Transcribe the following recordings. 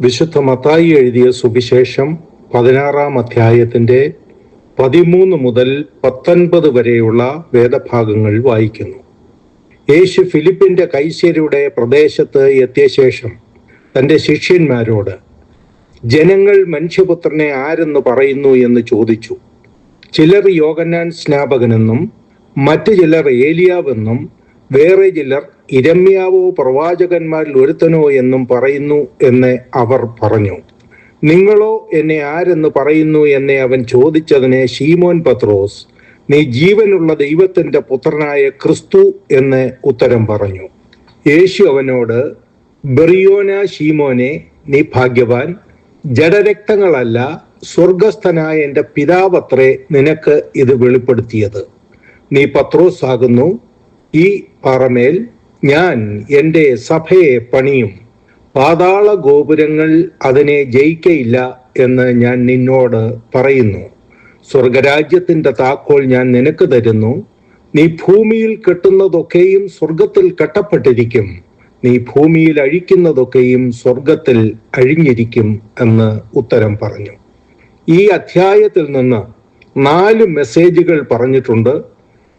വിശുദ്ധ മത്തായി എഴുതിയ സുവിശേഷം 16-ാം അധ്യായത്തിന്റെ 13 മുതൽ 19 വരെയുള്ള വേദഭാഗങ്ങൾ വായിക്കുന്നു. യേശു ഫിലിപ്പിന്റെ കൈസര്യയുടെ പ്രദേശത്ത് എത്തിയ ശേഷം തന്റെ ശിഷ്യന്മാരോട്, ജനങ്ങൾ മനുഷ്യപുത്രനെ ആരെന്ന് പറയുന്നു എന്ന് ചോദിച്ചു. ചിലർ യോഹന്നാൻ സ്നാപകനെന്നും മറ്റു ചിലർ ഏലിയാവെന്നും വേറെ ചിലർ ഇരമ്യാവോ പ്രവാചകന്മാരിൽ ഒരുത്തനോ എന്നും പറയുന്നു എന്ന് അവർ പറഞ്ഞു. നിങ്ങളോ എന്നെ ആരെന്ന് പറയുന്നു എന്ന് അവൻ ചോദിച്ചതിന് ശീമോൻ പത്രോസ്, നീ ജീവനുള്ള ദൈവത്തിന്റെ പുത്രനായ ക്രിസ്തു എന്ന് ഉത്തരം പറഞ്ഞു. യേശു അവനോട്, ബറിയോന ശീമോനെ, നീ ഭാഗ്യവാൻ, ജഡരക്തങ്ങളല്ല സ്വർഗസ്ഥനായ എൻ്റെ പിതാവത്രേ നിനക്ക് ഇത് വെളിപ്പെടുത്തിയത്. നീ പത്രോസ് ആകുന്നു. ഈ പാറമേൽ ഞാൻ എൻ്റെ സഭയെ പണിയും, പാതാള ഗോപുരങ്ങൾ അതിനെ ജയിക്കയില്ല എന്ന് ഞാൻ നിന്നോട് പറയുന്നു. സ്വർഗരാജ്യത്തിന്റെ താക്കോൽ ഞാൻ നിനക്ക് തരുന്നു. നീ ഭൂമിയിൽ കെട്ടുന്നതൊക്കെയും സ്വർഗത്തിൽ കെട്ടപ്പെട്ടിരിക്കും, നീ ഭൂമിയിൽ അഴിക്കുന്നതൊക്കെയും സ്വർഗത്തിൽ അഴിഞ്ഞിരിക്കും എന്ന് ഉത്തരം പറഞ്ഞു. ഈ അധ്യായത്തിൽ നിന്ന് 4 മെസ്സേജുകൾ പറഞ്ഞിട്ടുണ്ട്.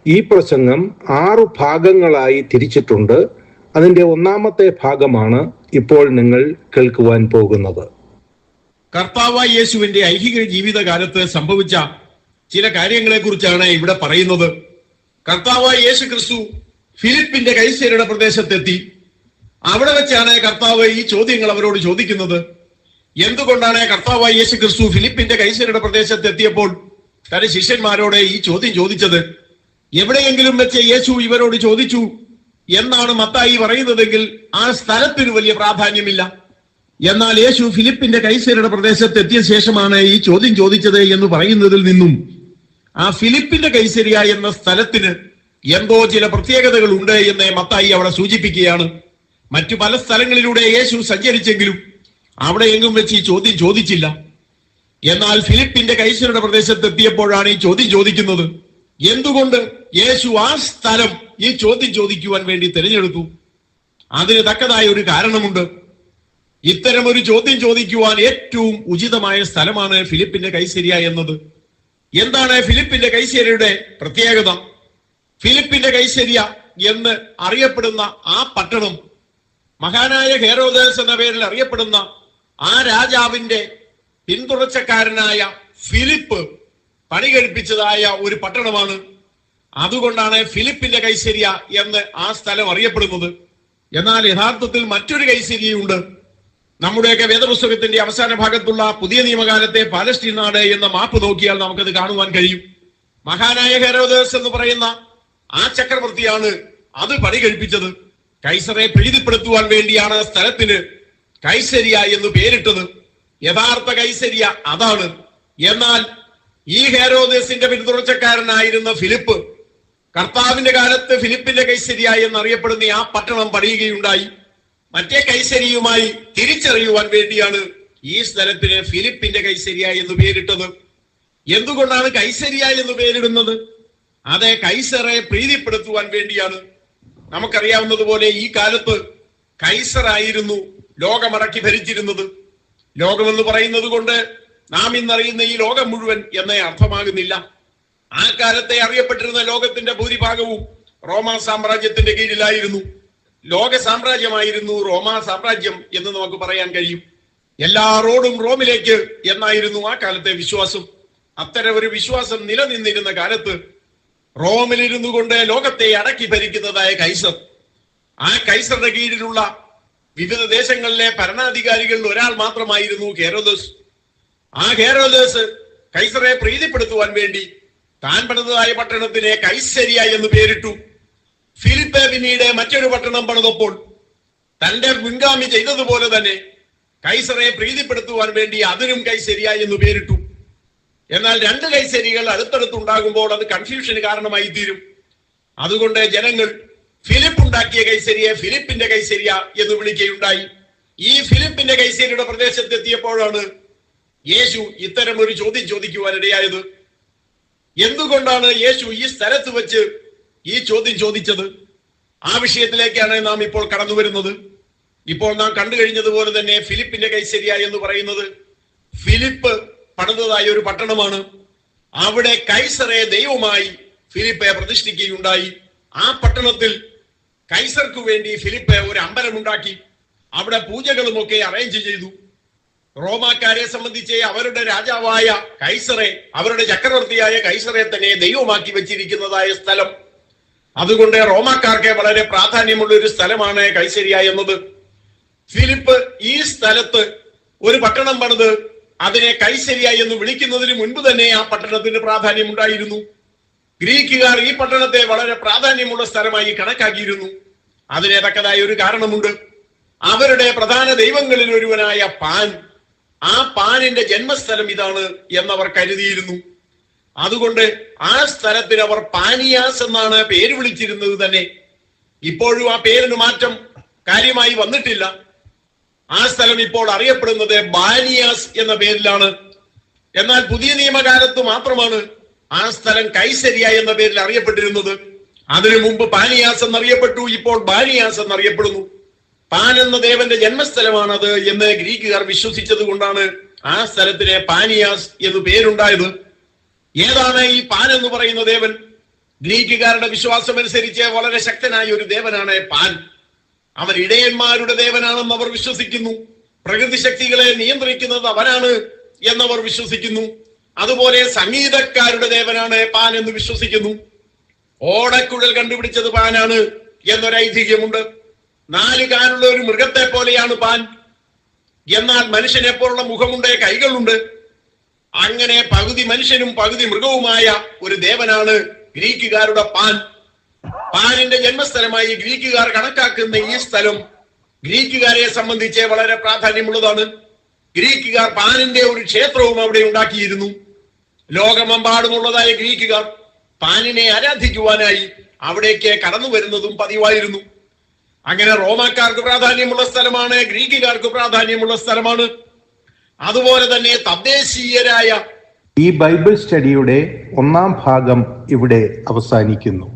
ഈ പ്രസംഗം 6 ഭാഗങ്ങളായി തിരിച്ചിട്ടുണ്ട്. അതിന്റെ 1-ാമത്തെ ഭാഗമാണ് ഇപ്പോൾ നിങ്ങൾ കേൾക്കുവാൻ പോകുന്നത്. കർത്താവായ യേശുവിന്റെ ഐഹിക ജീവിതകാലത്ത് സംഭവിച്ച ചില കാര്യങ്ങളെ കുറിച്ചാണ് ഇവിടെ പറയുന്നത്. കർത്താവായ യേശു ക്രിസ്തു ഫിലിപ്പിന്റെ കൈസര്യയുടെ പ്രദേശത്തെത്തി. അവിടെ വെച്ചാണ് കർത്താവ് ഈ ചോദ്യങ്ങൾ അവരോട് ചോദിക്കുന്നത്. എന്തുകൊണ്ടാണ് കർത്താവായ യേശു ക്രിസ്തു ഫിലിപ്പിന്റെ കൈസര്യയുടെ പ്രദേശത്തെത്തിയപ്പോൾ തന്റെ ശിഷ്യന്മാരോട് ഈ ചോദ്യം ചോദിച്ചത്? എവിടെയെങ്കിലും വെച്ച് യേശു ഇവരോട് ചോദിച്ചു എന്നാണ് മത്തായി പറയുന്നതെങ്കിൽ ആ സ്ഥലത്തിന് വലിയ പ്രാധാന്യമില്ല. എന്നാൽ യേശു ഫിലിപ്പിന്റെ കൈസര്യയുടെ പ്രദേശത്ത് എത്തിയ ശേഷമാണ് ഈ ചോദ്യം ചോദിച്ചത് എന്ന് പറയുന്നതിൽ നിന്നും ആ ഫിലിപ്പിന്റെ കൈസരിയ എന്ന സ്ഥലത്തിന് എന്തോ ചില പ്രത്യേകതകൾ ഉണ്ട് എന്ന് മത്തായി അവിടെ സൂചിപ്പിക്കുകയാണ്. മറ്റു പല സ്ഥലങ്ങളിലൂടെ യേശു സഞ്ചരിച്ചെങ്കിലും അവിടെ എങ്ങും വെച്ച് ഈ ചോദ്യം ചോദിച്ചില്ല. എന്നാൽ ഫിലിപ്പിന്റെ കൈസര്യയുടെ പ്രദേശത്ത് എത്തിയപ്പോഴാണ് ഈ ചോദ്യം ചോദിക്കുന്നത്. എന്തുകൊണ്ട് യേശു ആ സ്ഥലം ഈ ചോദ്യം ചോദിക്കുവാൻ വേണ്ടി തിരഞ്ഞെടുത്തു? അതിന് തക്കതായ ഒരു കാരണമുണ്ട്. ഇത്തരം ഒരു ചോദ്യം ചോദിക്കുവാൻ ഏറ്റവും ഉചിതമായ സ്ഥലമാണ് ഫിലിപ്പിന്റെ കൈസരിയ എന്നത്. എന്താണ് ഫിലിപ്പിന്റെ കൈസര്യയുടെ പ്രത്യേകത? ഫിലിപ്പിന്റെ കൈസരിയ എന്ന് അറിയപ്പെടുന്ന ആ പട്ടണം മഹാനായ ഹെരോദേസ് എന്ന പേരിൽ അറിയപ്പെടുന്ന ആ രാജാവിന്റെ പിന്തുടർച്ചക്കാരനായ ഫിലിപ്പ് പണി കഴിപ്പിച്ചതായ ഒരു പട്ടണമാണ്. അതുകൊണ്ടാണ് ഫിലിപ്പിന്റെ കൈസരിയ എന്ന് ആ സ്ഥലം അറിയപ്പെടുന്നത്. എന്നാൽ യഥാർത്ഥത്തിൽ മറ്റൊരു കൈസരിയുണ്ട്. നമ്മുടെയൊക്കെ വേദപുസ്തകത്തിന്റെ അവസാന ഭാഗത്തുള്ള പുതിയ നിയമകാലത്തെ പാലസ്തീൻ നാട് എന്ന മാപ്പ് നോക്കിയാൽ നമുക്കത് കാണുവാൻ കഴിയും. മഹാനായ ഹെരോദേസ് എന്ന് പറയുന്ന ആ ചക്രവർത്തിയാണ് അത് പണി കഴിപ്പിച്ചത്. കൈസറെ പ്രീതിപ്പെടുത്തുവാൻ വേണ്ടിയാണ് സ്ഥലത്തിന് കൈസരിയ എന്ന് പേരിട്ടത്. യഥാർത്ഥ കൈസരിയ അതാണ്. എന്നാൽ ഈ ഹെരോദേസിന്റെ പിന്തുടർച്ചക്കാരനായിരുന്ന ഫിലിപ്പ് കർത്താവിന്റെ കാലത്ത് ഫിലിപ്പിന്റെ കൈസരിയ എന്നറിയപ്പെടുന്ന ആ പട്ടണം പണിയുകയുണ്ടായി. മറ്റേ കൈസരിയുമായി തിരിച്ചറിയുവാൻ വേണ്ടിയാണ് ഈ സ്ഥലത്തിന് ഫിലിപ്പിന്റെ കൈസരിയ എന്ന് പേരിട്ടത്. എന്തുകൊണ്ടാണ് കൈസരിയ എന്ന് പേരിടുന്നത്? അത് കൈസറെ പ്രീതിപ്പെടുത്തുവാൻ വേണ്ടിയാണ്. നമുക്കറിയാവുന്നതുപോലെ ഈ കാലത്ത് കൈസറായിരുന്നു ലോകമടക്കി ഭരിച്ചിരുന്നത്. ലോകമെന്ന് പറയുന്നത് കൊണ്ട് നാം ഇന്നറിയുന്ന ഈ ലോകം മുഴുവൻ എന്നേ അർത്ഥമാകുന്നില്ല. ആ കാലത്തെ അറിയപ്പെട്ടിരുന്ന ലോകത്തിന്റെ ഭൂരിഭാഗവും റോമാ സാമ്രാജ്യത്തിന്റെ കീഴിലായിരുന്നു. ലോക സാമ്രാജ്യമായിരുന്നു റോമാ സാമ്രാജ്യം എന്ന് നമുക്ക് പറയാൻ കഴിയും. എല്ലാ റോഡും റോമിലേക്ക് എന്നായിരുന്നു ആ കാലത്തെ വിശ്വാസം. അത്തരം ഒരു വിശ്വാസം നിലനിന്നിരുന്ന കാലത്ത് റോമിലിരുന്നു കൊണ്ട് ലോകത്തെ അടക്കി ഭരിക്കുന്നതായ കൈസർ, ആ കൈസറുടെ കീഴിലുള്ള വിവിധ ദേശങ്ങളിലെ ഭരണാധികാരികളിൽ ഒരാൾ മാത്രമായിരുന്നു ഹെരോദേസ്. ആ ഹെരോദേസ് കൈസറെ പ്രീതിപ്പെടുത്തുവാൻ വേണ്ടി താൻ പണിതതായ പട്ടണത്തിന് കൈസരിയ എന്ന് പേരിട്ടു. ഫിലിപ്പ് പിന്നീട് മറ്റൊരു പട്ടണം പണിതപ്പോൾ തന്റെ മുൻഗാമി ചെയ്തതുപോലെ തന്നെ കൈസറെ പ്രീതിപ്പെടുത്തുവാൻ വേണ്ടി അതിനും കൈസരിയ എന്ന് പേരിട്ടു. എന്നാൽ 2 കൈസരികൾ അടുത്തടുത്തുണ്ടാകുമ്പോൾ അത് കൺഫ്യൂഷന് കാരണമായി തീരും. അതുകൊണ്ട് ജനങ്ങൾ ഫിലിപ്പ് ഉണ്ടാക്കിയ കൈസരിയെ ഫിലിപ്പിന്റെ കൈസരിയ എന്ന് വിളിക്കുകയുണ്ടായി. ഈ ഫിലിപ്പിന്റെ കൈസരിയുടെ പ്രദേശത്തെത്തിയപ്പോഴാണ് യേശു ഇത്തരം ഒരു ചോദ്യം ചോദിക്കുവാനിടയായത്. എന്തുകൊണ്ടാണ് യേശു ഈ സ്ഥലത്ത് വെച്ച് ഈ ചോദ്യം ചോദിച്ചത്? ആ വിഷയത്തിലേക്കാണ് നാം ഇപ്പോൾ കടന്നു വരുന്നത്. ഇപ്പോൾ നാം കണ്ടു കഴിഞ്ഞതുപോലെ തന്നെ ഫിലിപ്പിന്റെ കൈസരിയ എന്ന് പറയുന്നത് ഫിലിപ്പ് പണിതതായ ഒരു പട്ടണമാണ്. അവിടെ കൈസറെ ദൈവമായി ഫിലിപ്പെ പ്രതിഷ്ഠിക്കുകയുണ്ടായി. ആ പട്ടണത്തിൽ കൈസർക്ക് വേണ്ടി ഫിലിപ്പ് ഒരു അമ്പലമുണ്ടാക്കി. അവിടെ പൂജകളുമൊക്കെ അറേഞ്ച് ചെയ്തു. റോമാക്കാരെ സംബന്ധിച്ച് അവരുടെ രാജാവായ കൈസറെ, അവരുടെ ചക്രവർത്തിയായ കൈസറെ തന്നെ ദൈവമാക്കി വെച്ചിരിക്കുന്നതായ സ്ഥലം. അതുകൊണ്ട് റോമാക്കാർക്ക് വളരെ പ്രാധാന്യമുള്ള ഒരു സ്ഥലമാണ് കൈസരിയ എന്നത്. ഫിലിപ്പ് ഈ സ്ഥലത്ത് ഒരു പട്ടണം പണിത് അതിനെ കൈസരിയ എന്ന് വിളിക്കുന്നതിന് മുൻപ് തന്നെ ആ പട്ടണത്തിന് പ്രാധാന്യമുണ്ടായിരുന്നു. ഗ്രീക്കുകാർ ഈ പട്ടണത്തെ വളരെ പ്രാധാന്യമുള്ള സ്ഥലമായി കണക്കാക്കിയിരുന്നു. അതിനെ തക്കതായ ഒരു കാരണമുണ്ട്. അവരുടെ പ്രധാന ദൈവങ്ങളിൽ ഒരുവനായ പാൻ, ആ പാനിന്റെ ജന്മസ്ഥലം ഇതാണ് എന്നവർ കരുതിയിരുന്നു. അതുകൊണ്ട് ആ സ്ഥലത്തിന് അവർ പാനിയാസ് എന്നാണ് പേര് വിളിച്ചിരുന്നത് തന്നെ. ഇപ്പോഴും ആ പേരിന് മാറ്റം കാര്യമായി വന്നിട്ടില്ല. ആ സ്ഥലം ഇപ്പോൾ അറിയപ്പെടുന്നത് ബാനിയാസ് എന്ന പേരിലാണ്. എന്നാൽ പുതിയ നിയമകാലത്ത് മാത്രമാണ് ആ സ്ഥലം കൈസരിയ എന്ന പേരിൽ അറിയപ്പെട്ടിരുന്നത്. അതിനു മുമ്പ് പാനിയാസ് എന്നറിയപ്പെട്ടു, ഇപ്പോൾ ബാനിയാസ് എന്നറിയപ്പെടുന്നു. പാൻ എന്ന ദേവന്റെ ജന്മസ്ഥലമാണത് എന്ന് ഗ്രീക്കുകാർ വിശ്വസിച്ചത് കൊണ്ടാണ് ആ സ്ഥലത്തിന് പാനിയാസ് എന്ന് പേരുണ്ടായത്. ഏതാണ് ഈ പാൻ എന്ന് പറയുന്ന ദേവൻ? ഗ്രീക്കുകാരുടെ വിശ്വാസം അനുസരിച്ച് വളരെ ശക്തനായ ഒരു ദേവനാണ് പാൻ. അവൻ ഇടയന്മാരുടെ ദേവനാണെന്ന് അവർ വിശ്വസിക്കുന്നു. പ്രകൃതി ശക്തികളെ നിയന്ത്രിക്കുന്നത് അവനാണ് എന്നവർ വിശ്വസിക്കുന്നു. അതുപോലെ സംഗീതക്കാരുടെ ദേവനാണ് പാൻ എന്ന് വിശ്വസിക്കുന്നു. ഓടക്കുഴൽ കണ്ടുപിടിച്ചത് പാനാണ് എന്നൊരു ഐതിഹ്യമുണ്ട്. 4 കാലുള്ള ഒരു മൃഗത്തെ പോലെയാണ് പാൻ. എന്നാൽ മനുഷ്യനെ പോലുള്ള മുഖമുണ്ട്, കൈകളുണ്ട്. അങ്ങനെ പകുതി മനുഷ്യനും പകുതി മൃഗവുമായ ഒരു ദേവനാണ് ഗ്രീക്കുകാരുടെ പാൻ. പാനിന്റെ ജന്മസ്ഥലമായി ഗ്രീക്കുകാർ കണക്കാക്കുന്ന ഈ സ്ഥലം ഗ്രീക്കുകാരെ സംബന്ധിച്ച് വളരെ പ്രാധാന്യമുള്ളതാണ്. ഗ്രീക്കുകാർ പാനിന്റെ ഒരു ക്ഷേത്രവും അവിടെ ഉണ്ടാക്കിയിരുന്നു. ലോകമെമ്പാടുമുള്ളതായ ഗ്രീക്കുകാർ പാനിനെ ആരാധിക്കുവാനായി അവിടേക്ക് കടന്നു വരുന്നതും പതിവായിരുന്നു. അങ്ങനെ റോമാക്കാർക്ക് പ്രാധാന്യമുള്ള സ്ഥലമാണ്, ഗ്രീക്കുകാർക്ക് പ്രാധാന്യമുള്ള സ്ഥലമാണ്. അതുപോലെ തന്നെ തദ്ദേശീയരായ ഈ ബൈബിൾ സ്റ്റഡിയുടെ 1ാം ഭാഗം ഇവിടെ അവസാനിക്കുന്നു.